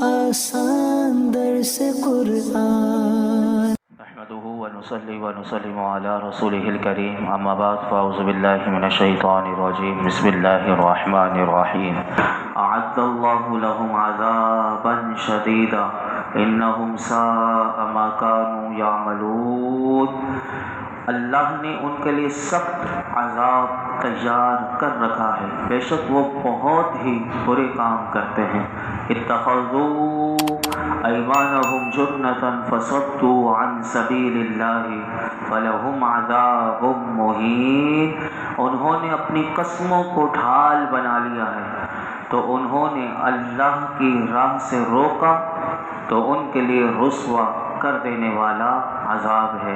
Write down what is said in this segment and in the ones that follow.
آسان درس قرآن نحمده ونصلي ونسلم على رسوله الكريم اما بعد فاعوذ بالله من الشيطان الرجيم بسم الله الرحمن الرحيم اعد الله لهم عذابا شديدا انهم ساء ما كانوا يعملون اللہ نے ان کے لیے سخت عذاب تیار کر رکھا ہے، بے شک وہ بہت ہی برے کام کرتے ہیں۔ اتخذوا ایمانہم جنۃ فصدوا عن سبیل اللہ فلہم عذاب مہین، انہوں نے اپنی قسموں کو ڈھال بنا لیا ہے تو انہوں نے اللہ کی راہ سے روکا تو ان کے لیے رسوا کر دینے والا عذاب ہے۔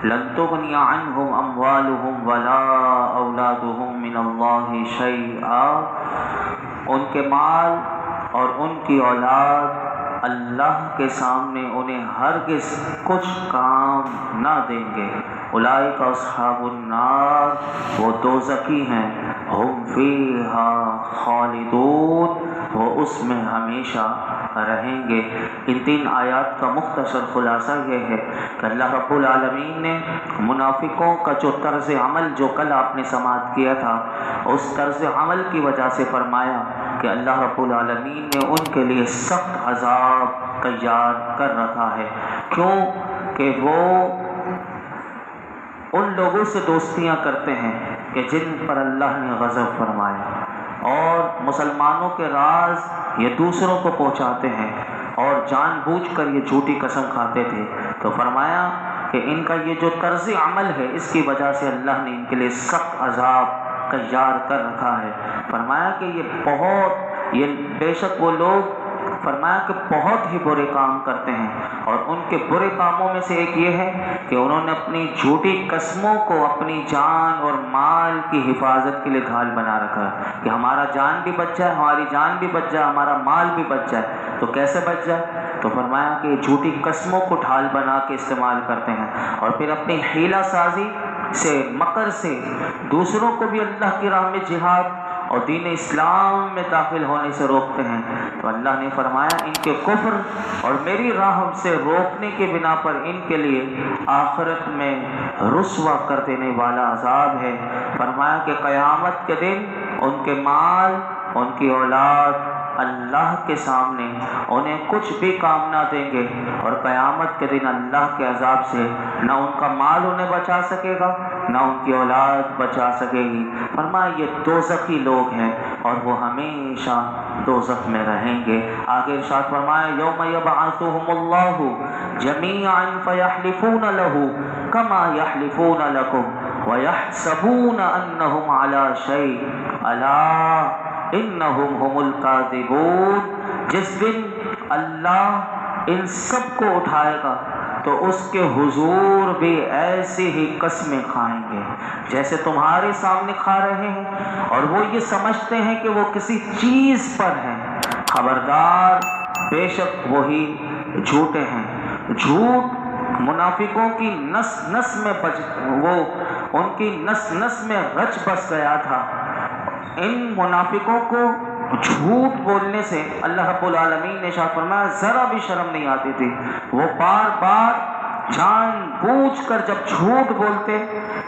لن تغنی عنہم اموالہم ولا اولادہم من اللہ شیئا، ان کے مال اور ان کی اولاد اللہ کے سامنے انہیں ہرگز کچھ کام نہ دیں گے۔ اولئک اصحاب النار، وہ دوزخی ہیں، ہم فیہا خالدون، وہ اس میں ہمیشہ رہیں گے۔ ان تین آیات کا مختصر خلاصہ یہ ہے کہ اللہ رب العالمین نے منافقوں کا جو طرز عمل جو کل آپ نے سماعت کیا تھا، اس طرز عمل کی وجہ سے فرمایا کہ اللہ رب العالمین نے ان کے لیے سخت عذاب تیار کر رکھا ہے۔ کیوں کہ وہ ان لوگوں سے دوستیاں کرتے ہیں کہ جن پر اللہ نے غضب فرمایا، اور مسلمانوں کے راز یہ دوسروں کو پہنچاتے ہیں اور جان بوجھ کر یہ جھوٹی قسم کھاتے تھے۔ تو فرمایا کہ ان کا یہ جو طرز عمل ہے اس کی وجہ سے اللہ نے ان کے لیے سخت عذاب تیار کر رکھا ہے۔ فرمایا کہ یہ بے شک وہ لوگ فرمایا کہ بہت ہی برے کام کرتے ہیں، اور ان کے برے کاموں میں سے ایک یہ ہے کہ انہوں نے اپنی جھوٹی قسموں کو اپنی جان اور مال کی حفاظت کے لیے ڈھال بنا رکھا ہے کہ ہمارا جان بھی بچ جائے، ہماری جان بھی بچ جائے، ہمارا مال بھی بچ جائے۔ تو کیسے بچ جائے؟ تو فرمایا کہ جھوٹی قسموں کو ڈھال بنا کے استعمال کرتے ہیں، اور پھر اپنی حیلہ سازی سے، مکر سے دوسروں کو بھی اللہ کی راہ میں جہاد اور دین اسلام میں داخل ہونے سے روکتے ہیں۔ تو اللہ نے فرمایا ان کے کفر اور میری راہ سے روکنے کے بنا پر ان کے لیے آخرت میں رسوا کر دینے والا عذاب ہے۔ فرمایا کہ قیامت کے دن ان کے مال، ان کی اولاد اللہ کے سامنے انہیں کچھ بھی کام نہ دیں گے، اور قیامت کے دن اللہ کے عذاب سے نہ ان کا مال انہیں بچا سکے گا، نہ ان کی اولاد بچا سکے گی۔ فرمایا یہ دوزخی لوگ ہیں اور وہ ہمیشہ دوزخ میں رہیں گے۔ آگے ارشاد فرمایا یوم یبعثہم اللہ جمیعا فیحلفون لہ کما یحلفون لکم ویحسبون انہم علی شیء الا انہم هم الکاذبون، جس دن اللہ ان سب کو اٹھائے گا تو اس کے حضور بھی ایسی ہی قسمیں کھائیں گے جیسے تمہارے سامنے کھا رہے ہیں، اور وہ یہ سمجھتے ہیں کہ وہ کسی چیز پر ہیں۔ خبردار، بے شک وہی جھوٹے ہیں۔ جھوٹ منافقوں کی نس نس میں ان کی نس نس میں رچ بس گیا تھا۔ ان منافقوں کو جھوٹ بولنے سے اللہ رب العالمین نے ارشاد فرمایا ذرا بھی شرم نہیں آتی تھی۔ وہ بار بار جان بوجھ کر جب جھوٹ بولتے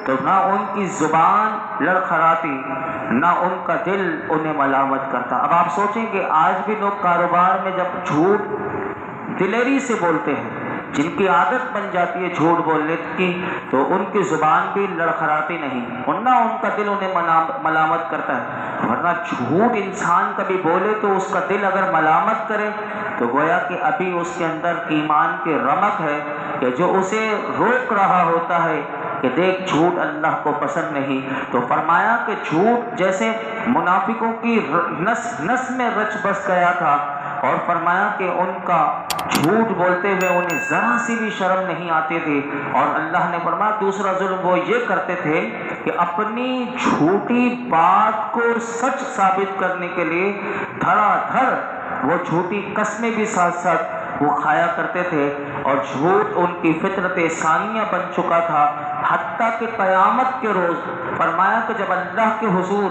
تو نہ ان کی زبان لڑکھڑاتی، نہ ان کا دل انہیں ملامت کرتا۔ اب آپ سوچیں کہ آج بھی لوگ کاروبار میں جب جھوٹ دلیری سے بولتے ہیں، جن کی عادت بن جاتی ہے جھوٹ بولنے کی، تو ان کی زبان بھی لڑکھڑاتی نہیں، اور نہ ان کا دل انہیں ملامت کرتا ہے۔ ورنہ جھوٹ انسان کبھی بولے تو اس کا دل اگر ملامت کرے تو گویا کہ ابھی اس کے اندر ایمان کی رمق ہے کہ جو اسے روک رہا ہوتا ہے کہ دیکھ جھوٹ اللہ کو پسند نہیں۔ تو فرمایا کہ جھوٹ جیسے منافقوں کی نس نس میں رچ بس گیا تھا، اور فرمایا کہ ان کا جھوٹ بولتے ہوئے انہیں ذرا سی بھی شرم نہیں آتی تھی۔ اور اللہ نے فرمایا دوسرا ظلم وہ یہ کرتے تھے کہ اپنی جھوٹی بات کو سچ ثابت کرنے کے لیے دھڑا دھڑ وہ جھوٹی قسمیں بھی ساتھ ساتھ وہ کھایا کرتے تھے، اور جھوٹ ان کی فطرت ثانیہ بن چکا تھا۔ حتیٰ کہ قیامت کے روز فرمایا کہ جب اللہ کے حضور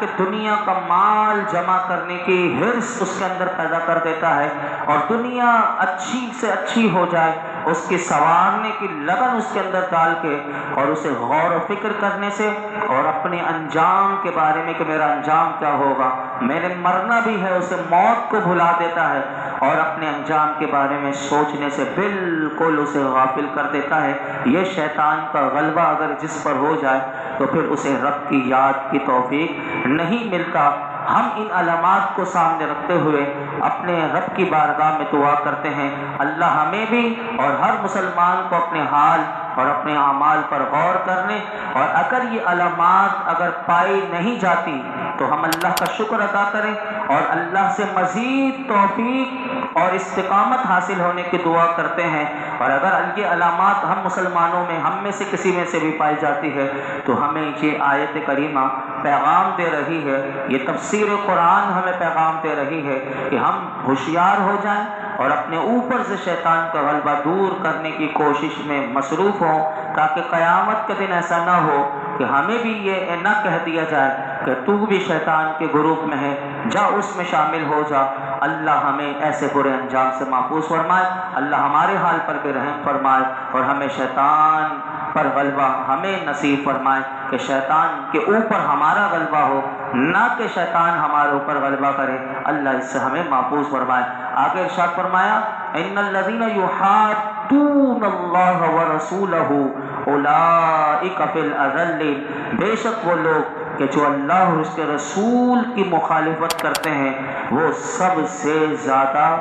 کہ دنیا کا مال جمع کرنے کی حرص اس کے اندر پیدا کر دیتا ہے، اور دنیا اچھی سے اچھی ہو جائے اس کی سنوارنے کی لگن اس کے اندر ڈال کے، اور اسے غور و فکر کرنے سے اور اپنے انجام کے بارے میں کہ میرا انجام کیا ہوگا، میں نے مرنا بھی ہے، اسے موت کو بھلا دیتا ہے، اور اپنے انجام کے بارے میں سوچنے سے بالکل اسے غافل کر دیتا ہے۔ یہ شیطان کا غلبہ اگر جس پر ہو جائے تو پھر اسے رب کی یاد کی توفیق نہیں ملتا۔ ہم ان علامات کو سامنے رکھتے ہوئے اپنے رب کی بارگاہ میں دعا کرتے ہیں، اللہ ہمیں بھی اور ہر مسلمان کو اپنے حال اور اپنے اعمال پر غور کرنے، اور اگر یہ علامات اگر پائی نہیں جاتی تو ہم اللہ کا شکر ادا کریں اور اللہ سے مزید توفیق اور استقامت حاصل ہونے کی دعا کرتے ہیں۔ اور اگر یہ علامات ہم مسلمانوں میں، ہم میں سے کسی میں سے بھی پائی جاتی ہے تو ہمیں یہ آیت کریمہ پیغام دے رہی ہے، یہ تفسیر قرآن ہمیں پیغام دے رہی ہے کہ ہم ہوشیار ہو جائیں اور اپنے اوپر سے شیطان کا غلبہ دور کرنے کی کوشش میں مصروف ہوں، تاکہ قیامت کے دن ایسا نہ ہو کہ ہمیں بھی یہ نہ کہہ دیا جائے کہ تو بھی شیطان کے گروپ میں ہے، جا اس میں شامل ہو جا۔ اللہ ہمیں ایسے برے انجام سے محفوظ فرمائے، اللہ ہمارے حال پر بھی رحم فرمائے، اور ہمیں شیطان پر غلبہ ہمیں نصیب فرمائے کہ شیطان کے اوپر ہمارا غلبہ ہو، نہ کہ شیطان ہمارے اوپر غلبہ کرے۔ اللہ اس سے ہمیں محفوظ فرمائے۔ آگے ارشاد فرمایا، ان الذین یحادون اللہ ورسولہ اولئک فی الاذلین، بے شک وہ لوگ کہ جو اللہ اور اس کے رسول کی مخالفت کرتے ہیں وہ سب سے زیادہ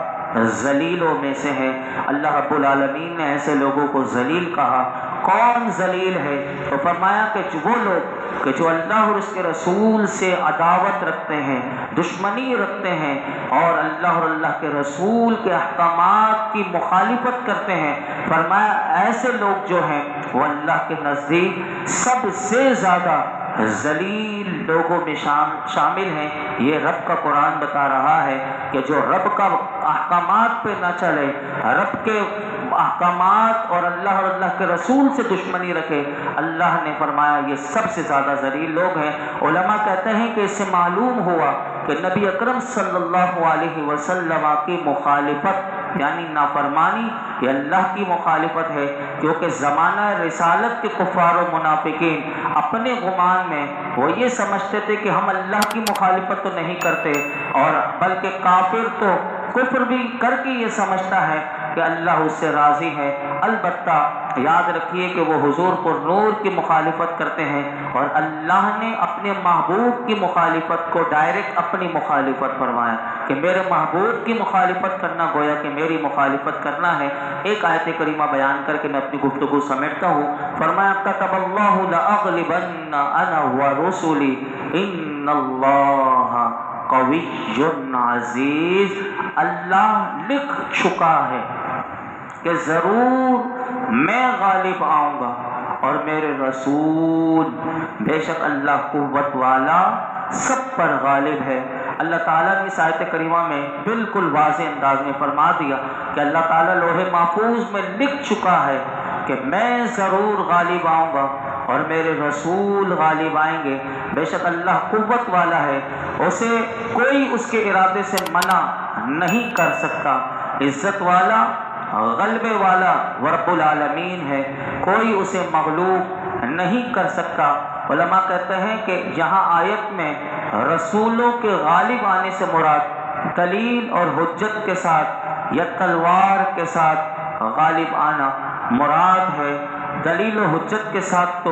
ذلیلوں میں سے ہے۔ اللہ رب العالمین نے ایسے لوگوں کو ذلیل کہا۔ کون ذلیل ہے؟ تو فرمایا کہ وہ لوگ کہ جو اللہ اور اس کے رسول سے عداوت رکھتے ہیں، دشمنی رکھتے ہیں، اور اللہ اور اللہ کے رسول کے احکامات کی مخالفت کرتے ہیں، فرمایا ایسے لوگ جو ہیں وہ اللہ کے نزدیک سب سے زیادہ ذلیل لوگوں میں شامل ہیں۔ یہ رب کا قرآن بتا رہا ہے کہ جو رب کا احکامات پہ نہ چلے، رب کے احکامات اور اللہ کے رسول سے دشمنی رکھے، اللہ نے فرمایا یہ سب سے زیادہ ذلیل لوگ ہیں۔ علماء کہتے ہیں کہ اس سے معلوم ہوا کہ نبی اکرم صلی اللہ علیہ وسلم کی مخالفت یعنی نافرمانی یہ اللہ کی مخالفت ہے، کیونکہ زمانہ رسالت کے کفار و منافقین اپنے گمان میں وہ یہ سمجھتے تھے کہ ہم اللہ کی مخالفت تو نہیں کرتے، اور بلکہ کافر تو کفر بھی کر کے یہ سمجھتا ہے کہ اللہ اس سے راضی ہے۔ البتہ یاد رکھیے کہ وہ حضور پر نور کی مخالفت کرتے ہیں، اور اللہ نے اپنے محبوب کی مخالفت کو ڈائریکٹ اپنی مخالفت فرمایا کہ میرے محبوب کی مخالفت کرنا گویا کہ میری مخالفت کرنا ہے۔ ایک آیت کریمہ بیان کر کے میں اپنی گفتگو سمیٹتا ہوں۔ فرمایا کتب اللہ لأغلبن انا ورسلی ان اللہ قوی عزیز، اللہ لکھ چکا ہے کہ ضرور میں غالب آؤں گا، اور میرے رسول بے شک اللہ قوت والا سب پر غالب ہے۔ اللہ تعالیٰ نے اس آیت کریمہ میں بالکل واضح انداز میں فرما دیا کہ اللہ تعالیٰ لوح محفوظ میں لکھ چکا ہے کہ میں ضرور غالب آؤں گا اور میرے رسول غالب آئیں گے۔ بے شک اللہ قوت والا ہے، اسے کوئی اس کے ارادے سے منع نہیں کر سکتا۔ عزت والا، غلبے والا رب العالمین ہے، کوئی اسے مغلوب نہیں کر سکتا۔ علماء کہتے ہیں کہ یہاں آیت میں رسولوں کے غالب آنے سے مراد دلیل اور حجت کے ساتھ یا تلوار کے ساتھ غالب آنا مراد ہے۔ دلیل و حجت کے ساتھ تو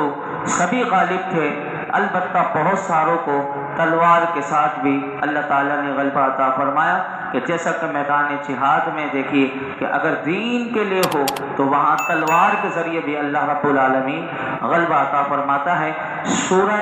سبھی غالب تھے، البتہ بہت ساروں کو تلوار کے ساتھ بھی اللہ تعالیٰ نے غلبہ عطا فرمایا، کہ جیسا کہ میدان جہاد میں دیکھیے کہ اگر دین کے لیے ہو تو وہاں تلوار کے ذریعے بھی اللہ رب العالمین غلبہ عطا فرماتا ہے۔ سورہ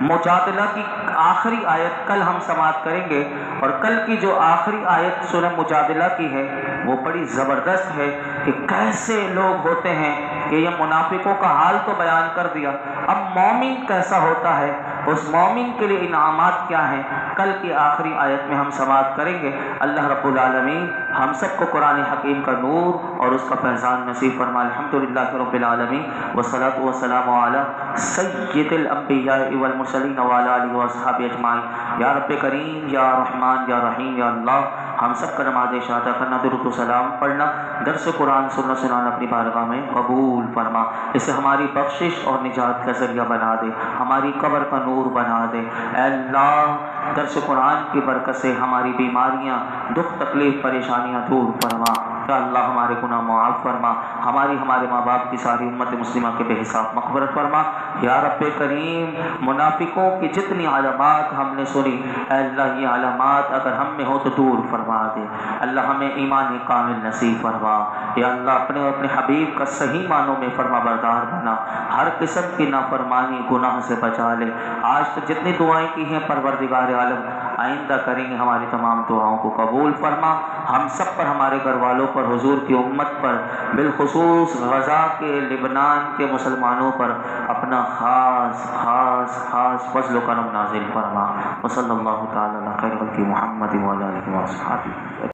مجادلہ کی آخری آیت کل ہم سماعت کریں گے، اور کل کی جو آخری آیت سورہ مجادلہ کی ہے وہ بڑی زبردست ہے کہ کیسے لوگ ہوتے ہیں کہ یہ منافقوں کا حال تو بیان کر دیا، اب مومن کیسا ہوتا ہے۔ اس مومن کے لیے انعامات کیا ہیں، کل کی آخری آیت میں ہم سماعت کریں گے۔ اللہ رب العالمین ہم سب کو قرآن حکیم کا نور اور اس کا فیضان نصیب فرمائے۔ الحمدللہ رب العالمین والصلاۃ والسلام علی سید الانبیاء والمرسلین وعلی آلہ واصحابہ اجمعین۔ یا رب کریم، یا رحمان، یا رحیم، یا اللہ، ہم سب کا نماز اشاعہ کرنا، درود و سلام پڑھنا، درس قرآن سننا سنانا اپنی بارگاہ میں قبول فرما۔ اسے ہماری بخشش اور نجات کا ذریعہ بنا دے، ہماری قبر کا نور بنا دے۔ اے اللہ، درس قرآن کی برکت سے ہماری بیماریاں، دکھ تکلیف پریشانیاں دور فرما۔ یا اللہ ہمارے گناہ معاف فرما، ہمارے ماں باپ کی ساری امت مسلمہ کے بے حساب مغفرت فرما۔ یا رب کریم، منافقوں کی جتنی علامات ہم نے سنی، اے اللہ یہ علامات اگر ہم میں ہو تو دور فرما دے۔ اللہ ہمیں ایمان کامل نصیب فرما۔ یا اللہ اپنے حبیب کا صحیح معنوں میں فرما بردار بنا، ہر قسم کی نافرمانی گناہ سے بچا لے۔ آج تک جتنی دعائیں کی ہیں پروردگار عالم آئندہ کریں گے، ہماری تمام دعاؤں کو قبول فرما۔ ہم سب پر، ہمارے گھر والوں پر، حضور کی امت پر، بالخصوص غزہ کے، لبنان کے مسلمانوں پر اپنا خاص خاص خاص فضل و کرم نازل فرما۔ وصلی اللہ تعالی علی خیر خلق محمد وعلی آلہ وصحبہ۔